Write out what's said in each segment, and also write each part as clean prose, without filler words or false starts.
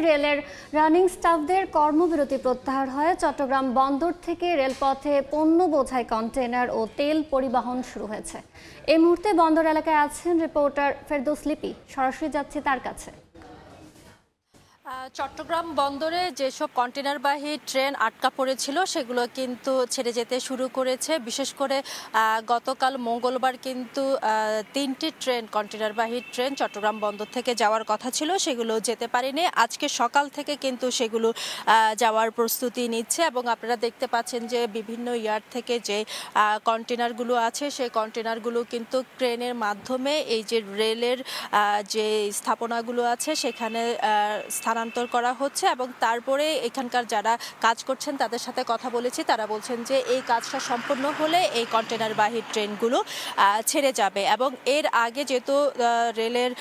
রেলের রানিং স্টাফদের কর্মবিরতি প্রত্যাহার হয়। চট্টগ্রাম বন্দর থেকে রেলপথে পণ্য বোঝাই কন্টেইনার ও তেল পরিবহন শুরু হয়েছে। এই মুহূর্তে বন্দর এলাকায় আছেন রিপোর্টার ফেরদৌস লিপি, সরাসরি যাচ্ছে তার কাছে। চট্টগ্রাম বন্দরে যেসব কন্টেনারবাহী ট্রেন আটকা পড়েছিল সেগুলো কিন্তু ছেড়ে যেতে শুরু করেছে। বিশেষ করে গতকাল মঙ্গলবার কিন্তু 3টি ট্রেন কন্টেনারবাহী ট্রেন চট্টগ্রাম বন্দর থেকে যাওয়ার কথা ছিল, সেগুলো যেতে পারেনি। আজকে সকাল থেকে কিন্তু সেগুলো যাওয়ার প্রস্তুতি নিচ্ছে এবং আপনারা দেখতে পাচ্ছেন যে বিভিন্ন ইয়ার্ড থেকে যে কন্টেনারগুলো আছে সেই কন্টেনারগুলো কিন্তু ক্রেনের মাধ্যমে এই যে রেলের যে স্থাপনাগুলো আছে সেখানে স্থানান্তর করা হচ্ছে এবং তারপরে এখানকার যারা কাজ করছেন তাদের সাথে কথা বলেছি। তারা বলছেন যে এই কাজটা সম্পূর্ণ হলে এই কন্টেনারবাহী ট্রেনগুলো ছেড়ে যাবে এবং এর আগে যেহেতু রেলের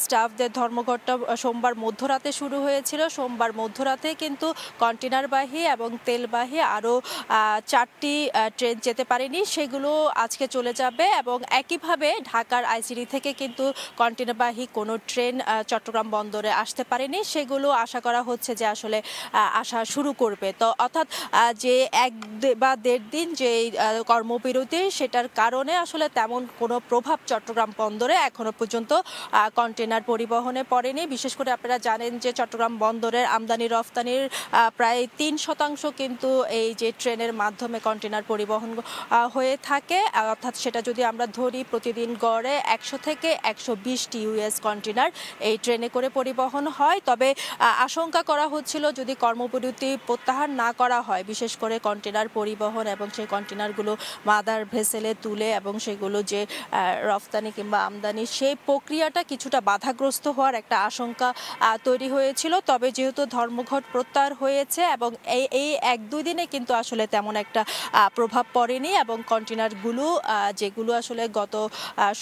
স্টাফদের ধর্মঘটটা সোমবার মধ্যরাতে শুরু হয়েছিল, সোমবার মধ্যরাতে কিন্তু কন্টেনারবাহী এবং তেলবাহী আরও 4টি ট্রেন যেতে পারেনি, সেগুলো আজকে চলে যাবে এবং একইভাবে ঢাকার আইসিডি থেকে কিন্তু কন্টেনারবাহী কোনো ট্রেন চট্টগ্রাম বন্দরে আসতে পারেনি, সেগুলো আশা করা হচ্ছে যে আসলে আসা শুরু করবে। তো অর্থাৎ যে 1 বা 1.5 দিন যে কর্মবিরতি সেটার কারণে আসলে তেমন কোনো প্রভাব চট্টগ্রাম বন্দরে এখনো পর্যন্ত কন্টেনার পরিবহনে পড়েনি। বিশেষ করে আপনারা জানেন যে চট্টগ্রাম বন্দরের আমদানি রফতানির প্রায় 3% কিন্তু এই যে ট্রেনের মাধ্যমে কন্টেনার পরিবহন হয়ে থাকে। অর্থাৎ সেটা যদি আমরা ধরি প্রতিদিন গড়ে 100 থেকে 120টি ইউএস কন্টেনার এই ট্রেনে করে পরিবহন হয়। তবে আশঙ্কা করা হচ্ছিল যদি কর্মবিরতি প্রত্যাহার না করা হয়, বিশেষ করে কন্টেনার পরিবহন এবং সেই কন্টেনারগুলো মাদার ভেসেলে তুলে এবং সেগুলো যে রফতানি কিংবা আমদানি সেই প্রক্রিয়াটা কিছুটা বাধাগ্রস্ত হওয়ার একটা আশঙ্কা তৈরি হয়েছিল। তবে যেহেতু ধর্মঘট প্রত্যাহার হয়েছে এবং এই 1-2 দিনে কিন্তু আসলে তেমন একটা প্রভাব পড়েনি এবং কন্টেনারগুলো যেগুলো আসলে গত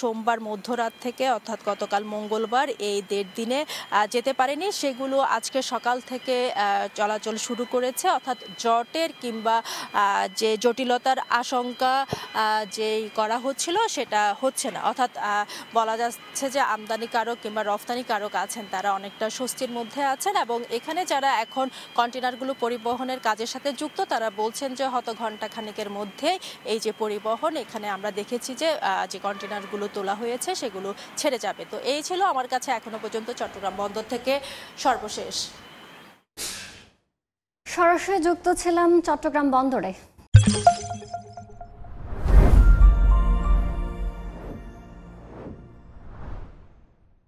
সোমবার মধ্যরাত থেকে অর্থাৎ গতকাল মঙ্গলবার এই 1.5 দিনে যেতে পারেনি সেগুলো আজকে সকাল থেকে চলাচল শুরু করেছে। অর্থাৎ জটের কিংবা যে জটিলতার আশঙ্কা যেই করা হচ্ছিল সেটা হচ্ছে না। অর্থাৎ বলা যাচ্ছে যে আমদানিকারক কিংবা রফতানিকারক আছেন তারা অনেকটা স্বস্তির মধ্যে আছেন এবং এখানে যারা এখন কন্টেনারগুলো পরিবহনের কাজের সাথে যুক্ত তারা বলছেন যে হয়তো ঘন্টা খানেকের মধ্যে এই যে পরিবহন এখানে আমরা দেখেছি যে যে কন্টেনারগুলো তোলা হয়েছে সেগুলো ছেড়ে যাবে। তো এই ছিল আমার কাছে এখনো পর্যন্ত চট্টগ্রাম বন্দর থেকে সর্বশেষ। সরাসরি যুক্ত ছিলাম চট্টগ্রাম বন্দরে।